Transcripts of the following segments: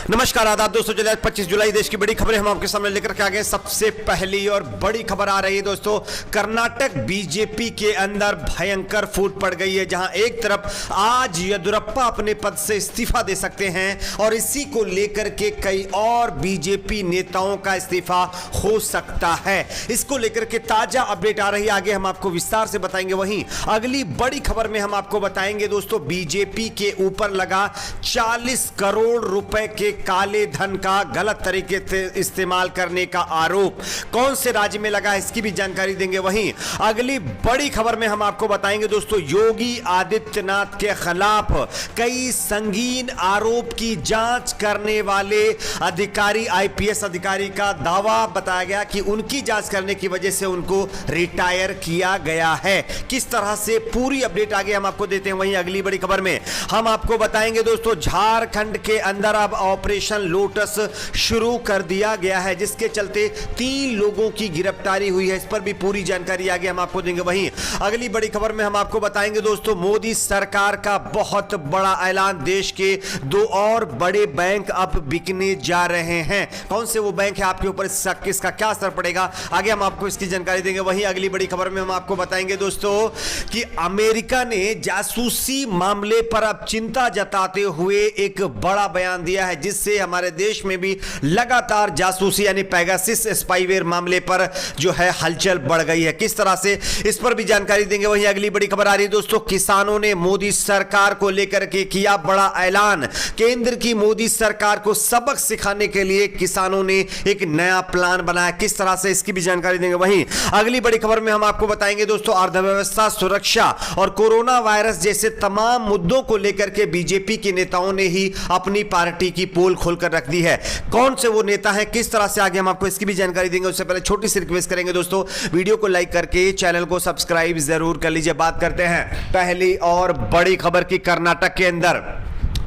नमस्कार आदाब दोस्तों, 25 जुलाई देश की बड़ी खबरें हम आपके सामने लेकर के आ गए। सबसे पहली और बड़ी खबर आ रही है दोस्तों, कर्नाटक बीजेपी के अंदर भयंकर फूट पड़ गई है, जहां एक तरफ आज येदियुरप्पा अपने पद से इस्तीफा दे सकते हैं और इसी को लेकर के कई और बीजेपी नेताओं का इस्तीफा हो सकता है। इसको लेकर के ताजा अपडेट आ रही है, आगे हम आपको विस्तार से बताएंगे। वहीं अगली बड़ी खबर में हम आपको बताएंगे दोस्तों, बीजेपी के ऊपर लगा 40 करोड़ रुपए के काले धन का गलत तरीके से इस्तेमाल करने का आरोप कौन से राज्य में लगा, इसकी भी जानकारी देंगे। वहीं अगली बड़ी खबर में हम आपको बताएंगे दोस्तों, योगी आदित्यनाथ के खिलाफ कई संगीन आरोप की जांच करने वाले अधिकारी, आईपीएस अधिकारी का दावा बताया गया कि उनकी जांच करने की वजह से उनको रिटायर किया गया है। किस तरह से पूरी अपडेट आगे हम आपको देते हैं। वहीं अगली बड़ी खबर में हम आपको बताएंगे दोस्तों, झारखंड के अंदर अब ऑपरेशन लोटस शुरू कर दिया गया है, जिसके चलते 3 लोगों की गिरफ्तारी हुई है। इस पर भी पूरी जानकारी आगे हम आपको देंगे। वहीं अगली बड़ी खबर में हम आपको बताएंगे दोस्तों, मोदी सरकार का बहुत बड़ा ऐलान, देश के 2 और बड़े बैंक अब बिकने जा रहे हैं। कौन से वो बैंक है, आपके ऊपर इसका क्या असर पड़ेगा, आगे हम आपको इसकी जानकारी देंगे। वहीं अगली बड़ी खबर में हम आपको बताएंगे दोस्तों कि अमेरिका ने जासूसी मामले पर अब चिंता जताते हुए एक बड़ा बयान दिया है, जिससे हमारे देश में भी लगातार जासूसी यानी पेगासस स्पाईवेयर मामले पर जो है हलचल बढ़ गई है। किस तरह से, इस पर भी जानकारी देंगे। वहीं अगली बड़ी खबर आ रही है दोस्तों, किसानों ने मोदी सरकार को लेकर के किया बड़ा ऐलान। केंद्र की मोदी सरकार को सबक सिखाने के लिए किसानों ने एक नया प्लान बनाया। किस तरह से, इसकी भी जानकारी देंगे। वहीं अगली बड़ी खबर में हम आपको बताएंगे दोस्तों, अर्थव्यवस्था, सुरक्षा और कोरोना वायरस जैसे तमाम मुद्दों को लेकर के बीजेपी के नेताओं ने ही अपनी पार्टी की पोल खोलकर रख दी है। कौन से वो नेता हैं, किस तरह से, आगे हम आपको इसकी भी जानकारी देंगे। उससे पहले छोटी सी रिक्वेस्ट करेंगे दोस्तों, वीडियो को लाइक करके चैनल को सब्सक्राइब जरूर कर लीजिए। बात करते हैं पहली और बड़ी खबर की। कर्नाटक के अंदर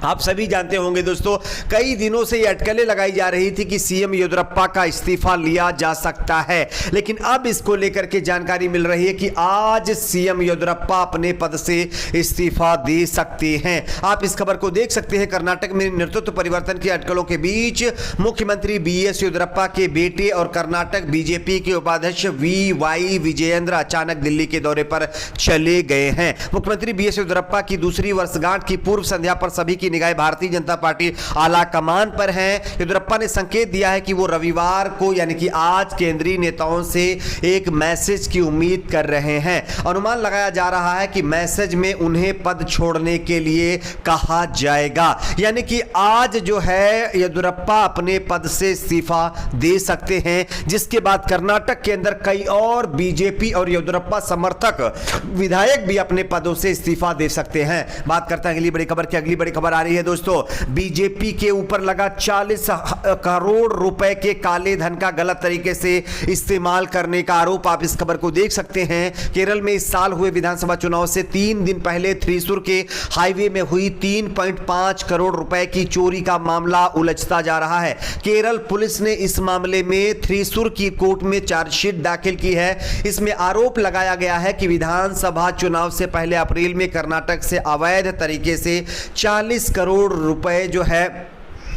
आप सभी जानते होंगे दोस्तों, कई दिनों से ये अटकलें लगाई जा रही थी कि सीएम येदियुरप्पा का इस्तीफा लिया जा सकता है, लेकिन अब इसको लेकर के जानकारी मिल रही है कि आज सीएम येदियुरप्पा अपने पद से इस्तीफा दे सकते हैं। आप इस खबर को देख सकते हैं। कर्नाटक में नेतृत्व परिवर्तन की अटकलों के बीच मुख्यमंत्री बीएस येदियुरप्पा के बेटे और कर्नाटक बीजेपी के उपाध्यक्ष वीवाई विजयेंद्र अचानक दिल्ली के दौरे पर चले गए हैं। मुख्यमंत्री बीएस येदियुरप्पा की दूसरी वर्षगांठ की पूर्व संध्या पर सभी की निगाह भारतीय जनता पार्टी आला कमान पर है। येदियुरप्पा ने संकेत दिया है कि वो रविवार को यानी कि आज केंद्रीय नेताओं से एक मैसेज की उम्मीद कर रहे हैं। अनुमान लगाया जा रहा है कि मैसेज में उन्हें पद छोड़ने के लिए कहा जाएगा, यानी कि आज जो है येदियुरप्पा अपने पद से इस्तीफा दे सकते हैं, जिसके बाद कर्नाटक के अंदर कई और बीजेपी और येदियुरप्पा समर्थक विधायक भी अपने पदों से इस्तीफा दे सकते हैं। बात करते हैं अगली बड़ी खबर की। अगली बड़ी खबर आ रही है दोस्तों, बीजेपी के ऊपर लगा 40 करोड़ रुपए के काले धन का गलत तरीके से इस्तेमाल करने का आरोप। आप इस खबर को देख सकते हैं। केरल में इस साल हुए विधानसभा चुनाव से 3 दिन पहले थ्रिसुर के हाईवे में हुई 3.5 करोड़ रुपए की चोरी का मामला उलझता जा रहा है। केरल पुलिस ने इस मामले में थ्रिसुर की कोर्ट में चार्जशीट दाखिल की है। इसमें आरोप लगाया गया है कि विधानसभा चुनाव से पहले अप्रैल में कर्नाटक से अवैध तरीके से 40 करोड़ रुपए जो है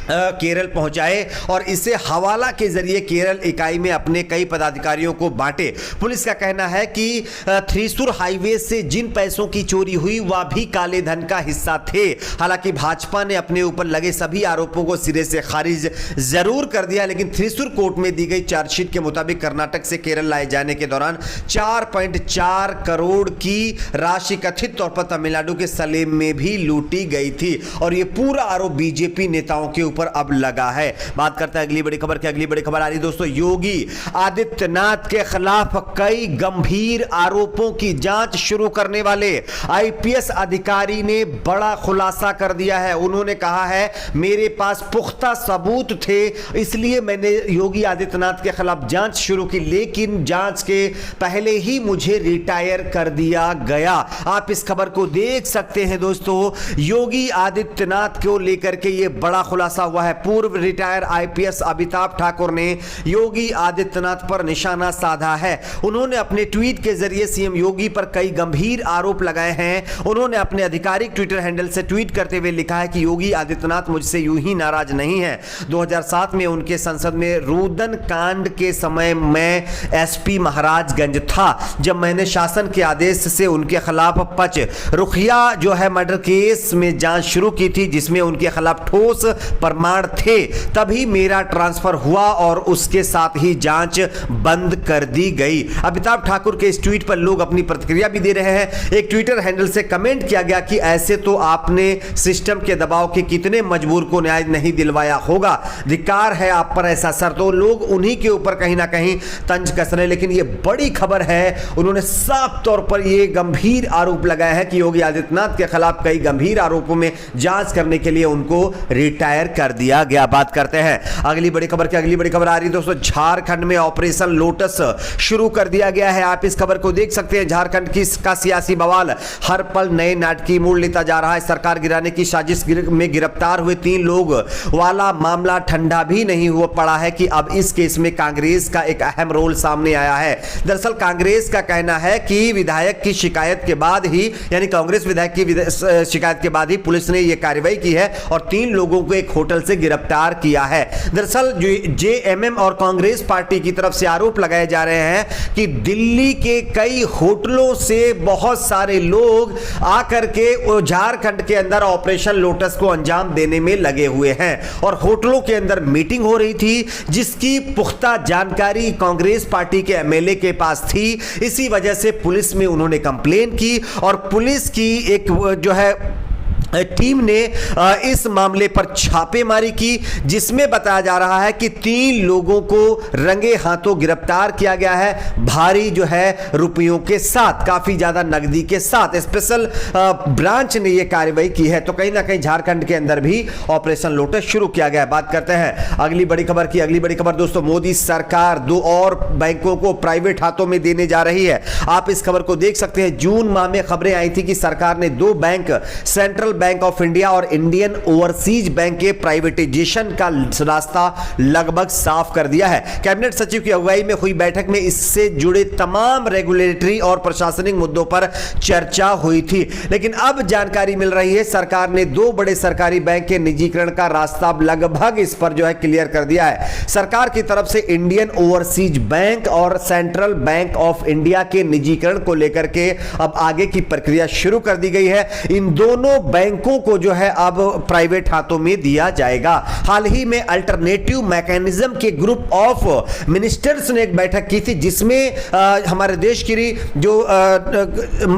केरल पहुंचाए और इसे हवाला के जरिए केरल इकाई में अपने कई पदाधिकारियों को बांटे। पुलिस का कहना है कि थ्रिसुर हाईवे से जिन पैसों की चोरी हुई वह भी काले धन का हिस्सा थे। हालांकि भाजपा ने अपने ऊपर लगे सभी आरोपों को सिरे से खारिज जरूर कर दिया, लेकिन थ्रिसुर कोर्ट में दी गई चार्जशीट के मुताबिक कर्नाटक से केरल लाए जाने के दौरान 4.4 करोड़ की राशि कथित तौर पर तमिलनाडु के सलेम में भी लूटी गई थी और यह पूरा आरोप बीजेपी नेताओं के पर अब लगा है। बात करते हैं अगली बड़ी खबर की। अगली बड़ी खबर आ रही है दोस्तों, योगी आदित्यनाथ के खिलाफ कई गंभीर आरोपों की जांच शुरू करने वाले आईपीएस अधिकारी ने बड़ा खुलासा कर दिया है। उन्होंने कहा है, मेरे पास पुख्ता सबूत थे इसलिए मैंने योगी आदित्यनाथ के खिलाफ जांच शुरू की, लेकिन जांच के पहले ही मुझे रिटायर कर दिया गया। आप इस खबर को देख सकते हैं दोस्तों, योगी आदित्यनाथ को लेकर के यह बड़ा खुलासा हुआ है। पूर्व रिटायर आईपीएस अमिताभ ठाकुर ने योगी आदित्यनाथ पर निशाना साधा है। उन्होंने अपने ट्वीट के जरिए सीएम योगी पर कई गंभीर आरोप लगाए हैं। उन्होंने अपने आधिकारिक ट्विटर हैंडल से ट्वीट करते हुए लिखा है कि योगी आदित्यनाथ मुझसे यूं ही नाराज नहीं है। 2007 में उनके संसद में रुदन कांड के समय मैं एसपी महाराजगंज था, जब मैंने शासन के आदेश से उनके खिलाफ पच रुखिया जो है मर्डर केस में जांच शुरू की थी, जिसमें उनके खिलाफ ठोस प्रमाण थे। तभी मेरा ट्रांसफर हुआ और उसके साथ ही जांच बंद कर दी गई। अमिताभ ठाकुर के इस ट्वीट पर लोग अपनी प्रतिक्रिया भी दे रहे हैं। एक ट्विटर हैंडल से कमेंट किया गया कि ऐसे तो आपने सिस्टम के दबाव के कितने मजबूर को न्याय नहीं दिलवाया होगा, धिक्कार है आप पर ऐसा सर। तो लोग उन्हीं के ऊपर कहीं ना कहीं तंज कस रहे हैं। लेकिन यह बड़ी खबर है, उन्होंने साफ तौर पर यह गंभीर आरोप लगाया है कि योगी आदित्यनाथ के खिलाफ कई गंभीर आरोपों में जांच करने के लिए उनको रिटायर कर दिया गया। बात करते हैं अगली बड़ी खबर की। अगली बड़ी खबर आ रही है दोस्तों, झारखंड में ऑपरेशन लोटस शुरू कर दिया गया है। आप इस खबर को देख सकते हैं। झारखंड का सियासी बवाल हर पल नए नाटकीय मोड़ लेता जा रहा है। सरकार गिराने की साजिश में गिरफ्तार हुए 3 लोग वाला मामला ठंडा भी नहीं हुआ पड़ा है कि अब इस केस में कांग्रेस का एक अहम रोल सामने आया है। दरअसल कांग्रेस का कहना है कि विधायक की शिकायत के बाद ही, यानी कांग्रेस विधायक की शिकायत के बाद ही पुलिस ने यह कार्रवाई की है और 3 लोगों को एक होटल से गिरफ्तार किया है। दरअसल जेएमएम और कांग्रेस पार्टी की तरफ से आरोप लगाए जा रहे हैं कि दिल्ली के कई होटलों से बहुत सारे लोग आकर के झारखंड के अंदर ऑपरेशन लोटस को अंजाम देने में लगे हुए हैं और होटलों के अंदर मीटिंग हो रही थी, जिसकी पुख्ता जानकारी कांग्रेस पार्टी के एमएलए के पास थी। इसी वजह से पुलिस में उन्होंने कंप्लेन की और पुलिस की एक जो है टीम ने इस मामले पर छापेमारी की, जिसमें बताया जा रहा है कि 3 लोगों को रंगे हाथों गिरफ्तार किया गया है, भारी जो है रुपयों के साथ, काफी ज्यादा नकदी के साथ। स्पेशल ब्रांच ने यह कार्रवाई की है। तो कहीं ना कहीं झारखंड के अंदर भी ऑपरेशन लोटस शुरू किया गया है। बात करते हैं अगली बड़ी खबर की। अगली बड़ी खबर दोस्तों, मोदी सरकार 2 और बैंकों को प्राइवेट हाथों में देने जा रही है। आप इस खबर को देख सकते हैं। जून माह में खबरें आई थी कि सरकार ने 2 bank, central bank of India और इंडियन ओवरसीज बैंक के प्राइवेटाइजेशन का रास्ता लगभग साफ कर दिया है। कैबिनेट सचिव की अगुवाई में हुई बैठक में इससे जुड़े तमाम रेगुलेटरी और प्रशासनिक मुद्दों पर चर्चा हुई थी। लेकिन अब जानकारी मिल रही है, सरकार ने 2 बड़े सरकारी बैंक के निजीकरण का रास्ता लगभग इस पर जो है क्लियर कर दिया है। सरकार की तरफ से इंडियन ओवरसीज बैंक और सेंट्रल बैंक ऑफ इंडिया के निजीकरण को लेकर के अब आगे की प्रक्रिया शुरू कर दी गई है। इन दोनों बैंकों को जो है अब प्राइवेट हाथों में दिया जाएगा। हाल ही में अल्टरनेटिव मैकेनिज्म के ग्रुप ऑफ मिनिस्टर्स ने एक बैठक की थी, जिसमें हमारे देश की जो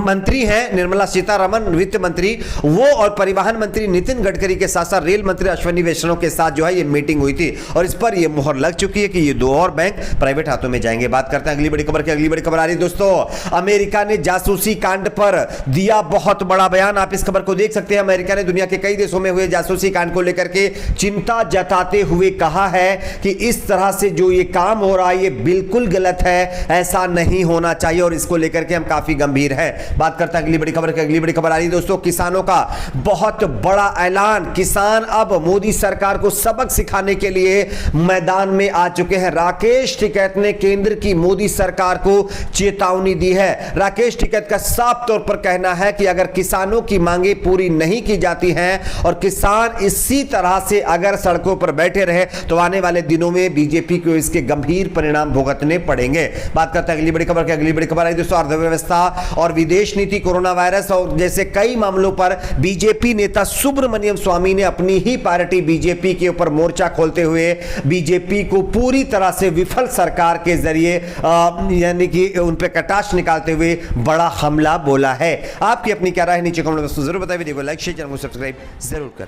मंत्री हैं निर्मला सीतारमण वित्त मंत्री, वो और परिवहन मंत्री नितिन गडकरी के साथ साथ रेल मंत्री अश्विनी वैष्णव के साथ जो है ये मीटिंग हुई थी और इस पर ये मुहर लग चुकी है कि ये 2 और बैंक प्राइवेट हाथों में जाएंगे। बात करते हैं अगली बड़ी खबर की। अगली बड़ी खबर आ रही है दोस्तों, अमेरिका ने जासूसी कांड पर दिया बहुत बड़ा बयान। आप इस खबर को देख सकते हैं। अमेरिका ने दुनिया के कई देशों में हुए जासूसी कांड को लेकर के चिंता जताते हुए कहा है कि इस तरह से जो ये काम हो रहा है ये बिल्कुल गलत है, ऐसा नहीं होना चाहिए और इसको लेकर के हम काफी गंभीर हैं। बात करते हैं अगली बड़ी खबर की। अगली बड़ी खबर आ रही है दोस्तों, किसानों का बहुत बड़ा ऐलान। किसान अब मोदी सरकार को सबक सिखाने के लिए मैदान में आ चुके हैं। राकेश टिकैत ने केंद्र की मोदी सरकार को चेतावनी दी है। राकेश टिकैत का साफ तौर पर कहना है कि अगर किसानों की मांगे पूरी नहीं की जाती हैं और किसान इसी तरह से अगर सड़कों पर बैठे रहे तो आने वाले दिनों में बीजेपी को इसके गंभीर परिणाम भुगतने पड़ेंगे। बात करते हैं अगली बड़ी खबर की। अगली बड़ी खबर आई दोस्तों, अर्थव्यवस्था और विदेश नीति, कोरोना वायरस और जैसे कई मामलों पर बीजेपी नेता सुब्रमण्यम स्वामी ने अपनी ही पार्टी बीजेपी के ऊपर मोर्चा खोलते हुए बीजेपी को पूरी तरह से विफल सरकार के जरिए यानी कि उन पे कटाक्ष निकालते हुए बड़ा हमला बोला है। आपकी अपनी क्या राय है नीचे कमेंट में जरूर बताइए। वीडियो को लाइक शेयर, चैनल को सब्सक्राइब जरूर करें।